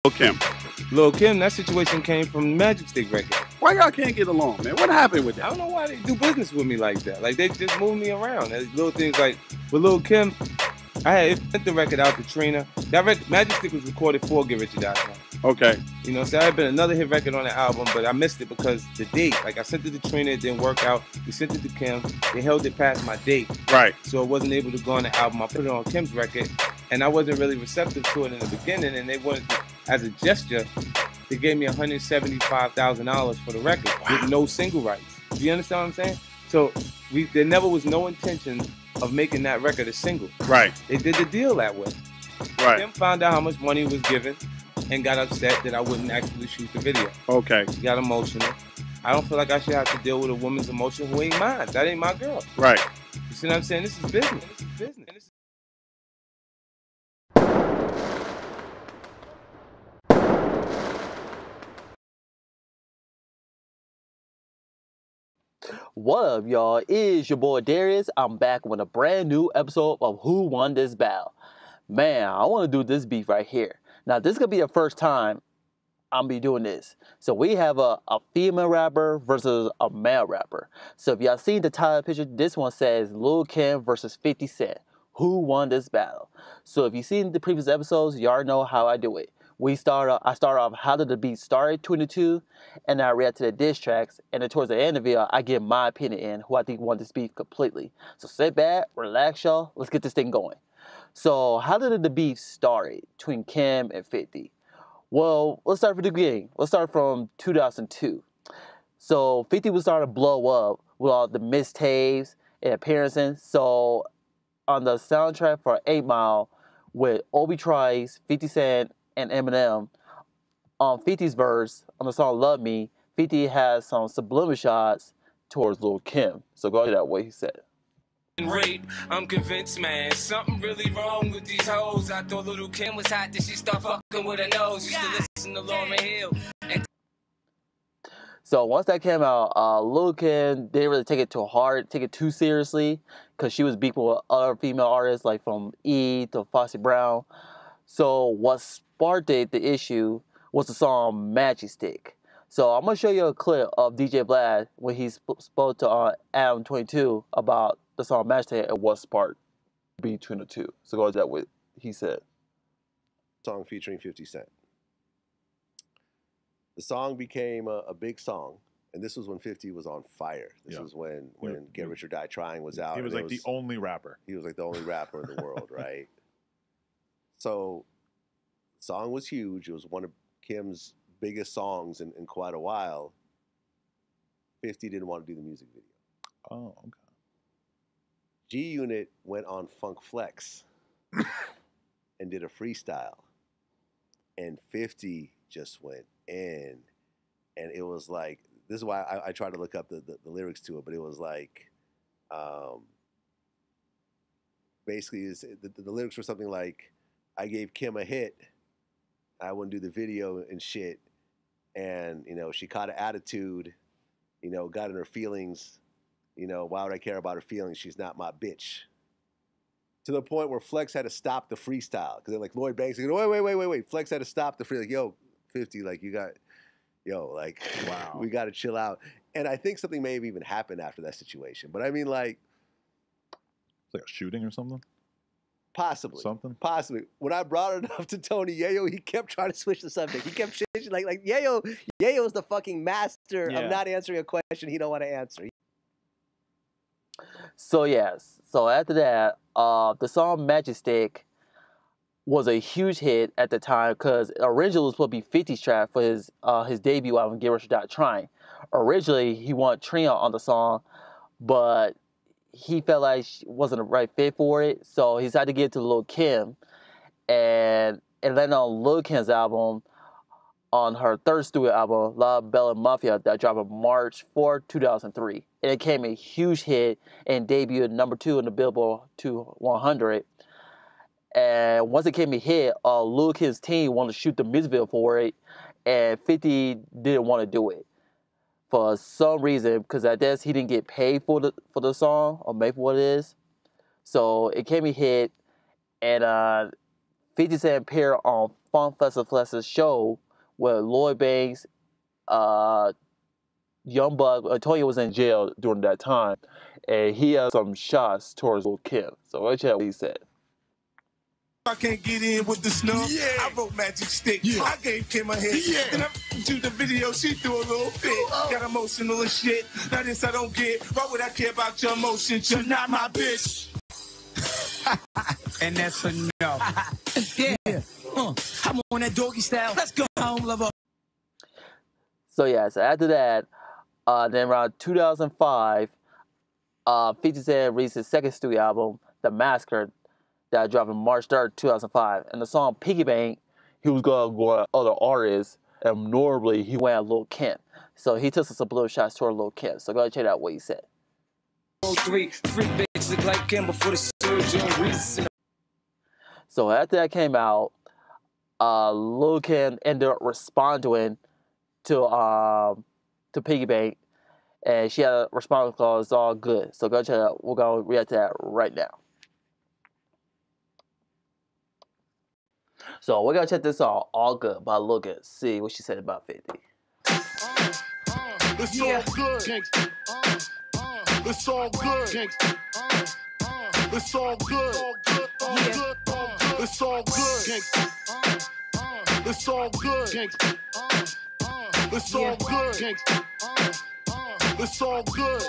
LilKim. LilKim, that situation came from the Magic Stick record. Why y'all can't get along, man? What happened with that? I don't know why they do business with me like that. Like, they just move me around. There's little things like, with LilKim, I had sent the record out to Trina. That record, Magic Stick was recorded for Get Rich or Die Trying. Okay. You know, so I had been another hit record on the album, but I missed it because the date. Like, I sent it to Trina, it didn't work out. We sent it to Kim, they held it past my date. Right. So it wasn't able to go on the album. I put it on Kim's record, and I wasn't really receptive to it in the beginning, and they wanted to, as a gesture, they gave me $175,000 for the record with no single rights. Do you understand what I'm saying? So there never was no intention of making that record a single. Right. They did the deal that way. Right. Kim found out how much money was given and got upset that I wouldn't actually shoot the video. Okay. She got emotional. I don't feel like I should have to deal with a woman's emotion who ain't mine. That ain't my girl. Right. You see what I'm saying? This is business. This is business. What up, y'all? It's your boy Darius. I'm back with a brand new episode of Who Won This Battle. Man, I want to do this beef right here. Now, this is going to be the first time I'm be doing this. So we have a female rapper versus a male rapper. So if y'all seen the title picture, this one says LilKim versus 50 Cent. Who won this battle? So if you've seen the previous episodes, y'all know how I do it. I start off how did the beat start, 22, and I react to the diss tracks, and then towards the end of the video, I give my opinion in who I think won this beef completely. So sit back, relax, y'all. Let's get this thing going. So how did the beef start between Kim and 50? Well, let's start from the beginning. Let's start from 2002. So 50 was starting to blow up with all the mixtapes and appearances. So on the soundtrack for 8 Mile with Obi Trice, 50 Cent, and Eminem, on 50's verse on the song Love Me, 50 has some subliminal shots towards LilKim. So go that way, he said. Rape, I'm convinced, man, something really wrong with these hoes. I thought Little Kim was hot, that she start fucking with her nose. Used to listen to Lauryn Hill. So once that came out, LilKim didn't really take it too seriously, because she was beefing with other female artists like from E to Foxy Brown. So what sparked the issue was the song Magic Stick. So I'm gonna show you a clip of DJ Vlad when he spoke to Adam 22 about the song Magic Stick and what sparked between the two. So go that what he said. Song featuring 50 Cent. The song became a big song, and this was when 50 was on fire. This was when Get Rich or Die Trying was out. He was like the only rapper. He was like the only rapper in the world, right? So the song was huge. It was one of Kim's biggest songs in quite a while. 50 didn't want to do the music video. Oh, okay. G Unit went on Funk Flex and did a freestyle. And 50 just went in. And it was like, this is why I tried to look up the lyrics to it, but it was like, basically the lyrics were something like, I gave Kim a hit, I wouldn't do the video and shit. And, you know, she caught an attitude, you know, got in her feelings. You know, why would I care about her feelings? She's not my bitch. To the point where Flex had to stop the freestyle. Because they're like, Lloyd Banks, like, wait. Flex had to stop the freestyle. Like, yo, 50, like, wow. We got to chill out. And I think something may have even happened after that situation. But I mean, like. It's like a shooting or something? Possibly. Something? Possibly. When I brought it up to Tony Yayo, he kept trying to switch the subject. He kept changing, like Yayo's the fucking master of not answering a question he don't want to answer. So yes, so after that, the song Magic Stick was a huge hit at the time because originally it was supposed to be 50's track for his debut album, Get Rich or Die Trying. Originally, he wanted Trina on the song, but he felt like she wasn't the right fit for it, so he decided to give it to LilKim, and it landed on LilKim's album, on her third studio album, La Bella Mafia, that dropped on March 4, 2003. And it became a huge hit and debuted #2 in the Billboard 100. And once it came a hit, LilKim's team wanted to shoot the music video for it, and 50 didn't want to do it for some reason, because I guess he didn't get paid for the song, or maybe what it is. So it came a hit, and 50 Cent appeared on Funk Flesa's show with Lloyd Banks, Young Buck. Toya was in jail during that time, and he had some shots towards LilKim. So let's check what he said. I can't get in with the snub. Yeah. I wrote Magic Stick. Yeah. I gave Kim a hit. Yeah. Then I do the video. She threw a little fit. Got emotional as shit. Now this I don't get. Why would I care about your emotions? You're not my bitch. And that's enough. Yeah. I'm on that doggy style. Let's go home, lover. So yeah, so after that, then around 2005, 50 Cent released his second studio album, The Massacre, that dropped on March 3rd, 2005. And the song Piggy Bank, he was going to go at other artists, and normally he went at LilKim. So he took some little shots toward LilKim. So go ahead and check out what he said. Three bitches look like Kim before the surgery. So after that came out, LilKim ended up responding to Piggy Bank, and she had a response called "It's all good." So go check it out. We're gonna react to that right now. So we're gonna check this out, "All Good" by LilKim. See what she said about 50. It's all good. It's all good. It's all good. It's all good. It's all good. It's all good. It's all good.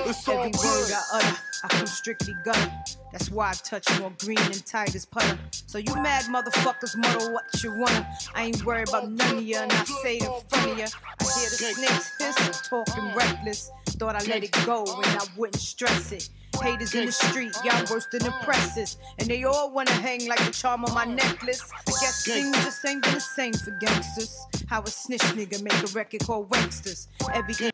It's all Every word I utter, I come strictly gutter. That's why I touch more green than Tiger's putter. So you mad motherfuckers muddle what you wanna. I ain't worried about none of ya, and I say it in front of ya. I hear the snakes hiss, talking reckless. Thought I let it go and I wouldn't stress it. Haters in the street, y'all worse than the presses. And they all wanna hang like the charm on my necklace. I guess things just ain't been the same for gangsters. How a snitch nigga make a record called Wanksters. Everything.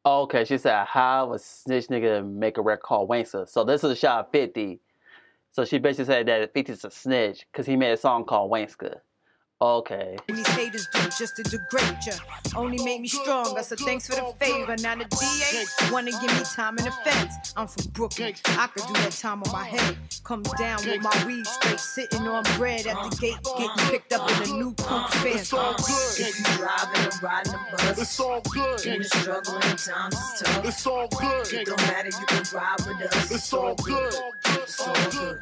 Okay, she said, how a snitch nigga make a record called Wankster. So this is a shot of 50. So she basically said that 50's a snitch because he made a song called Wankster. Okay. These haters do just to degrade ya. Only made me stronger, so thanks for the favor. Now the DA wanna give me time in the fence. I'm from Brooklyn, I could do that time on my head. Comes down with my weed straight, sitting on bread at the gate, getting picked up in a new coupe fan. It's all good. If you driving and riding the bus, It's all good. in the struggle and times is tough. It's all good. It don't matter, you can ride with us. It's all good. It's all good.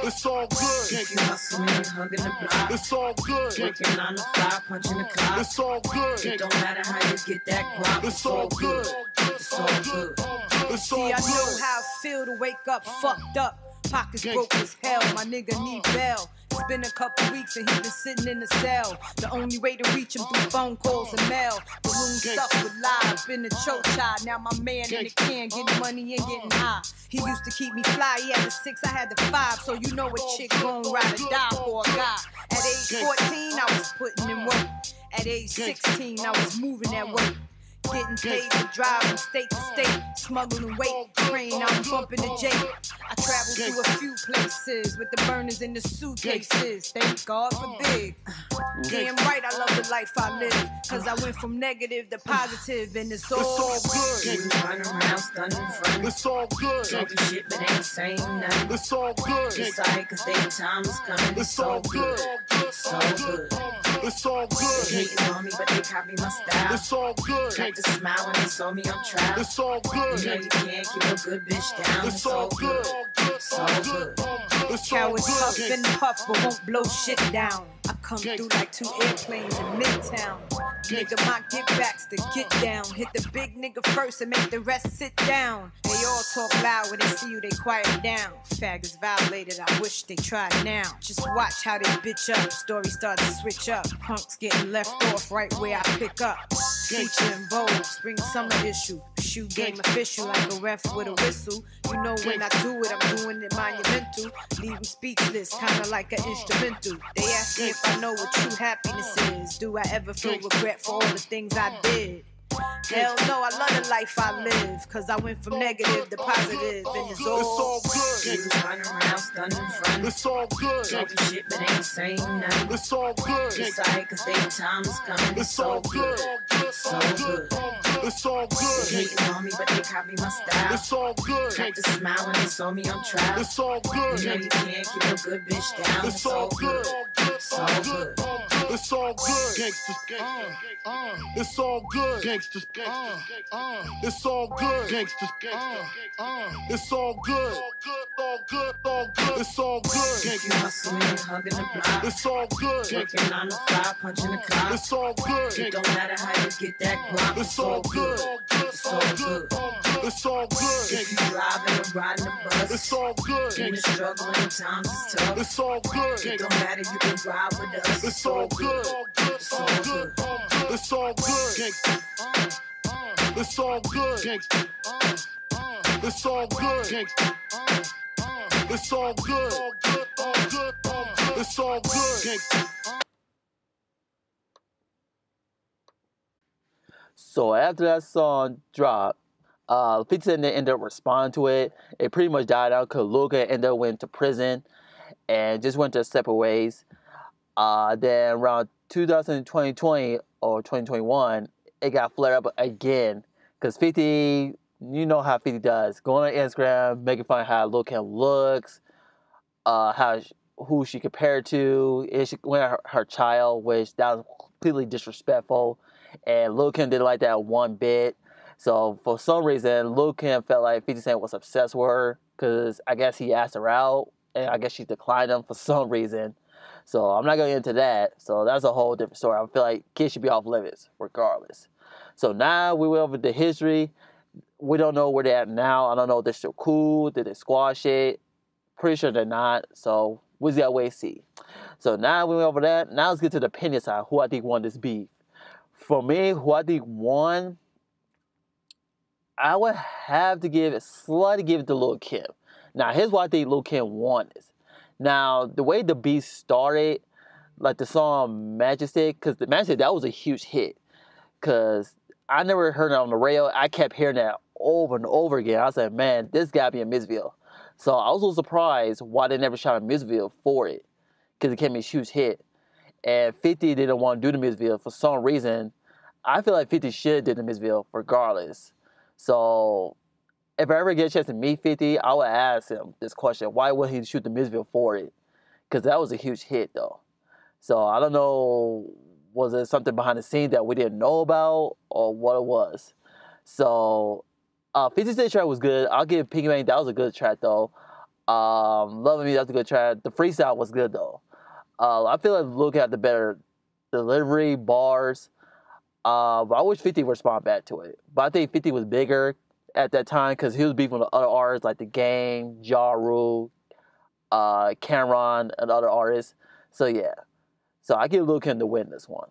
It's all good. If you hustling and hugging the block, It's all good. working 9 to 5, punching the clock. It's all good. It don't matter how you get that guap. It's all good. It's all good. It's all See, I know good. how I feel to wake up fucked up. Pockets broke as hell, my nigga need bail. It's been a couple weeks and he been sitting in the cell. The only way to reach him through phone calls and mail. Balloon stuff with live, been a choke child. Now my man in the can, getting money and getting high. He used to keep me fly, he had the 6, I had the 5. So you know a chick gon' ride or die for a guy. At age 14, I was putting in work. At age 16, I was moving at work. Getting paid to drive from state to state, smuggling weight, praying I'm bumping the J. I traveled through a few places with the burners in the suitcases. Thank God for big. Damn right, I love the life I live. Cause I went from negative to positive, and it's all good. You run around stunning front. It's all good. Talking shit but ain't saying nothing. It's all good. It's alright cause their time is coming. It's all good. It's all good. It's all They good. hating on me but they copy my style. It's all good. Like to smile when they saw me on trial. It's all You know good. you can't keep a good bitch down. It's all good. It's all good. It's all Cowards huff good. and puff but won't blow shit down. I come through like 2 airplanes in Midtown. Nigga, my get backs to get down. Hit the big nigga first and make the rest sit down. They all talk loud when they see you, they quiet down. Faggots violated, I wish they tried now. Just watch how they bitch up, stories start to switch up. Punks getting left off right where I pick up. Feature in Vogue, spring summer issue. Shoe game official like a ref with a whistle. You know when I do it, I'm doing it monumental. Leave them speechless, kinda like an instrumental. They ask me if I know what true happiness is. Do I ever feel regret for all the things I did? Hell no, I love the life I live. Cause I went from negative to positive, and it's It's all all good. You run around stunning front. It's all good. Talking shit but ain't saying nothing. It's all good. It's alright cause their time is coming. It's all good. So good. It's all good. They hating on me, but they copy my style. It's all good. Cracked a smile when they saw me on trial. It's all good. You know you can't keep a good bitch down. It's all good. It's all good. It's all good. Gangsters. It's all good. Gangsters. It's all good. Gangsters. It's all good. All good. All good. It's all good. If you hustling and hugging the block, It's all good. working 9 to 5, punching the clock. It's all good. It don't matter how you get that guap. It's all good. It's all good. It's all good. If you driving or riding the bus, It's all good. in the struggle and times is tough. It's all good. It don't matter, you can ride with us. It's all good. It's all good. It's all good. It's all good. It's all good. It's all good. It's all good. So after that song dropped, 50 Cent ended up responding to it. It pretty much died out because Luka ended up went to prison and just went their separate ways. Then around 2020 or 2021, it got flared up again because 50, you know how 50 does. Going on Instagram, making fun of how LilKim looks, who she compared to, and she went at her child, which that was completely disrespectful. And LilKim didn't like that one bit. So for some reason, LilKim felt like 50 Cent was obsessed with her because I guess he asked her out, and I guess she declined him for some reason. So I'm not going to get into that. So that's a whole different story. I feel like kids should be off limits regardless. So now we went over the history. We don't know where they're at now. I don't know if they're still cool. Did they squash it? Pretty sure they're not. So we just got to wait and see. So now we went over that. Now let's get to the opinion side. Who I think won this beef. For me, who I think won, I would have to give it, slightly give it to LilKim. Now, here's why I think LilKim won this. Now, the way the beat started, like the song Majestic, because the Majestic, that was a huge hit. Because I never heard it on the radio. I kept hearing that over and over again. I said, man, this got to be a music video. So I was a little surprised why they never shot a music video for it. Because it became a huge hit. And 50 didn't want to do the music video for some reason. I feel like 50 should have did the music video regardless. So if I ever get a chance to meet 50, I would ask him this question. Why wouldn't he shoot the music video for it? Because that was a huge hit though. So I don't know, was there something behind the scenes that we didn't know about or what it was? So 50 Cent track was good. I'll give Piggy Bank, that was a good track though. Loving Me, that's a good track. The freestyle was good though. I feel like look at the better delivery, bars. But I wish 50 would respond back to it. But I think 50 was bigger at that time because he was beefing with other artists like The Game, Ja Rule, Cameron, and other artists. So yeah. So I give LilKim the win this one.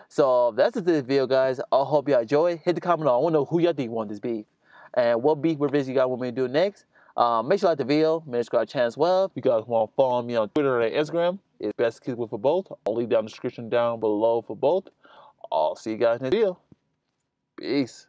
So that's it for this video, guys. I hope y'all enjoy. Hit the comment on. I want to know who y'all think won this beef. And what beef revision you guys want me to do next. Make sure you like the video. Make sure you subscribe to the channel as well. If you guys want to follow me on Twitter and Instagram, it's best to keep it for both. I'll leave down the description down below for both. I'll see you guys in the video. Peace.